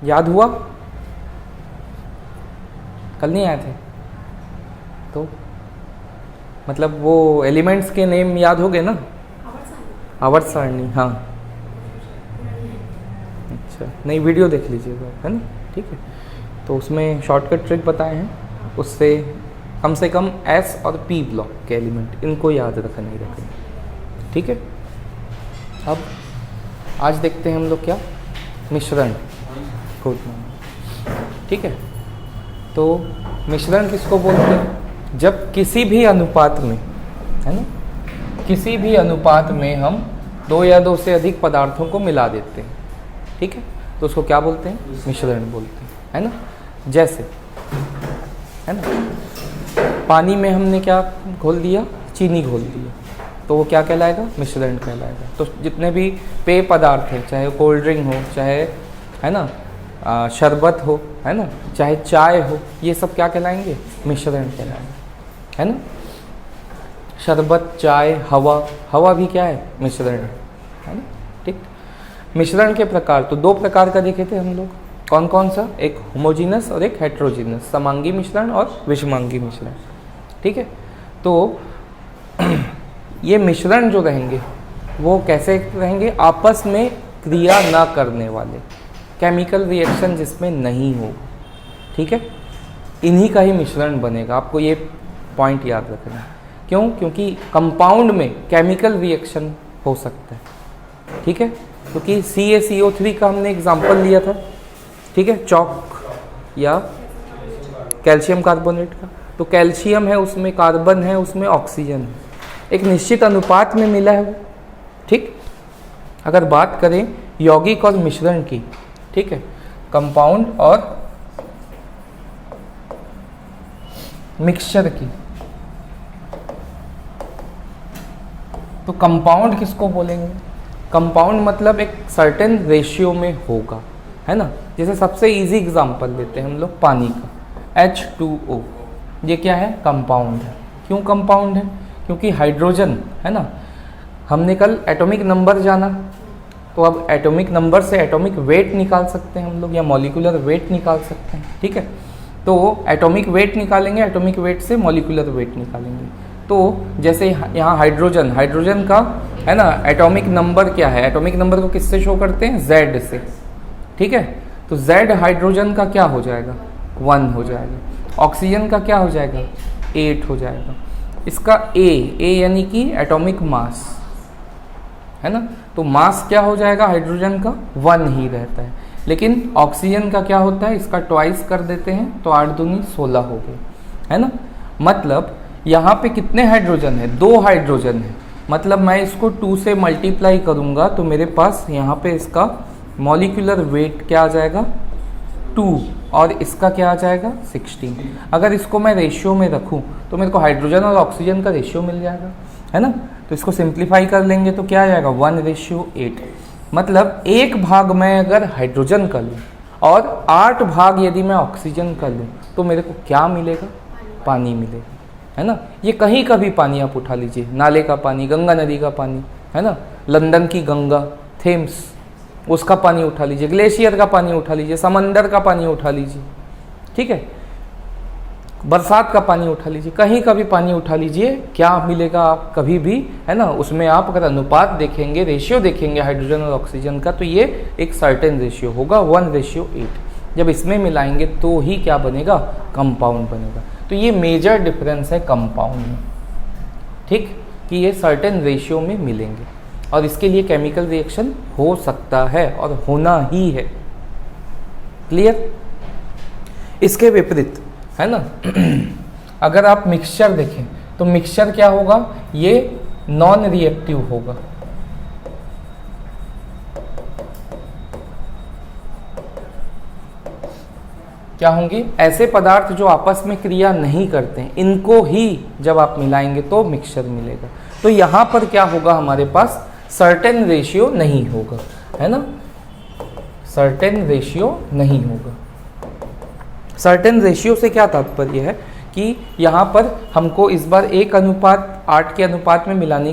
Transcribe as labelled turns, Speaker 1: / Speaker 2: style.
Speaker 1: याद हुआ? कल नहीं आए थे तो मतलब वो एलिमेंट्स के नेम याद हो गए ना? आवर्त सारणी, हाँ। अच्छा, नई वीडियो देख लीजिएगा, है ना? ठीक है, तो उसमें शॉर्टकट ट्रिक बताए हैं, उससे कम से कम एस और पी ब्लॉक के एलिमेंट इनको याद रखना ही रखें। ठीक है, अब आज देखते हैं हम लोग क्या, मिश्रण। Good morning. ठीक है, तो मिश्रण किसको बोलते हैं? जब किसी भी अनुपात में, है ना, किसी भी अनुपात में हम 2 या 2 से अधिक पदार्थों को मिला देते हैं। ठीक है, तो उसको क्या बोलते हैं? मिश्रण बोलते हैं, है ना? जैसे, है ना, पानी में हमने क्या घोल दिया? चीनी घोल दिया, तो वो क्या कहलाएगा? मिश्रण कहलाएगा। तो जितने भी पेय पदार्थ हैं, चाहे कोल्ड ड्रिंक हो, चाहे, है ना, शरबत हो, है ना, चाहे चाय हो, ये सब क्या कहलाएंगे? मिश्रण कहलाएंगे, है ना? शरबत, चाय, हवा, हवा भी क्या है? मिश्रण है ना? ठीक। मिश्रण के प्रकार तो 2 प्रकार का देखे थे हम लोग, कौन कौन सा? एक होमोजीनस और एक हेट्रोजीनस, समांगी मिश्रण और विषमांगी मिश्रण। ठीक है, तो ये मिश्रण जो रहेंगे वो कैसे रहेंगे? आपस में क्रिया ना करने वाले, केमिकल रिएक्शन जिसमें नहीं हो। ठीक है, इन्हीं का ही मिश्रण बनेगा। आपको ये पॉइंट याद रखना है। क्यों? क्योंकि कंपाउंड में केमिकल रिएक्शन हो सकता है। ठीक है, क्योंकि CaCO3 का हमने एग्जाम्पल लिया था, ठीक है, चौक या कैल्शियम कार्बोनेट का। तो कैल्शियम है, उसमें कार्बन है, उसमें ऑक्सीजन है, एक निश्चित अनुपात में मिला है वो। ठीक, अगर बात करें यौगिक और मिश्रण की, ठीक है, कंपाउंड और मिक्सचर की, तो कंपाउंड किसको बोलेंगे? कंपाउंड मतलब एक सर्टेन रेशियो में होगा, है ना? जैसे सबसे इजी एग्जांपल लेते हैं हम लोग पानी का, H2O, ये क्या है? कंपाउंड है। क्यों कंपाउंड है? क्योंकि हाइड्रोजन, है ना, हमने कल एटॉमिक नंबर जाना, तो अब एटॉमिक नंबर से एटॉमिक वेट निकाल सकते हैं हम लोग, या मॉलिक्यूलर वेट निकाल सकते हैं। ठीक है, तो एटॉमिक वेट निकालेंगे, एटॉमिक वेट से मॉलिक्यूलर वेट निकालेंगे। तो जैसे यहाँ हाइड्रोजन, हाइड्रोजन का, है ना, एटॉमिक नंबर क्या है? एटॉमिक नंबर को किससे शो करते हैं? Z से। ठीक है, तो Z हाइड्रोजन का क्या हो जाएगा? 1 हो जाएगा। ऑक्सीजन का क्या हो जाएगा? 8 हो जाएगा। इसका A यानी कि एटॉमिक मास, है ना, तो मास क्या हो जाएगा? हाइड्रोजन का 1 ही रहता है। लेकिन ऑक्सीजन का क्या होता है? इसका ट्वाइस कर देते हैं, तो 8 दूनी 16 हो गए, है ना? मतलब यहाँ पे कितने हाइड्रोजन है? 2 हाइड्रोजन है। मतलब मैं इसको 2 से मल्टीप्लाई करूँगा तो मेरे पास यहाँ पे इसका मॉलिक्यूलर वेट क्या आ जाएगा? 2, और इसका क्या आ जाएगा? 16। अगर इसको मैं रेशियो में रखूँ तो मेरे को हाइड्रोजन और ऑक्सीजन का रेशियो मिल जाएगा, है ना? तो इसको सिंप्लीफाई कर लेंगे तो क्या आ जाएगा? 1:8। मतलब 1 भाग मैं अगर हाइड्रोजन कर लूँ और 8 भाग यदि मैं ऑक्सीजन कर लूँ तो मेरे को क्या मिलेगा? पानी मिलेगा, है ना? ये कहीं का भी पानी आप उठा लीजिए, नाले का पानी, गंगा नदी का पानी, है ना, लंदन की गंगा, थेम्स, उसका पानी उठा लीजिए, ग्लेशियर का पानी उठा लीजिए, समंदर का पानी उठा लीजिए, ठीक है, बरसात का पानी उठा लीजिए, कहीं का भी पानी उठा लीजिए, क्या मिलेगा आप कभी भी, है ना? उसमें आप अगर अनुपात देखेंगे, रेशियो देखेंगे हाइड्रोजन और ऑक्सीजन का, तो ये एक सर्टेन रेशियो होगा, 1:8। जब इसमें मिलाएंगे तो ही क्या बनेगा? कंपाउंड बनेगा। तो ये मेजर डिफरेंस है कंपाउंड में, ठीक, कि ये सर्टेन रेशियो में मिलेंगे और इसके लिए केमिकल रिएक्शन हो सकता है और होना ही है। क्लियर? इसके विपरीत, है ना, अगर आप मिक्सचर देखें तो मिक्सचर क्या होगा? ये नॉन रिएक्टिव होगा। क्या होंगे? ऐसे पदार्थ जो आपस में क्रिया नहीं करते हैं, इनको ही जब आप मिलाएंगे तो मिक्सचर मिलेगा। तो यहाँ पर क्या होगा? हमारे पास सर्टेन रेशियो नहीं होगा, है ना, सर्टेन रेशियो नहीं होगा। सर्टेन रेशियो से क्या तात्पर्य है कि यहाँ पर हमको इस बार 1:8 के अनुपात में मिलाने की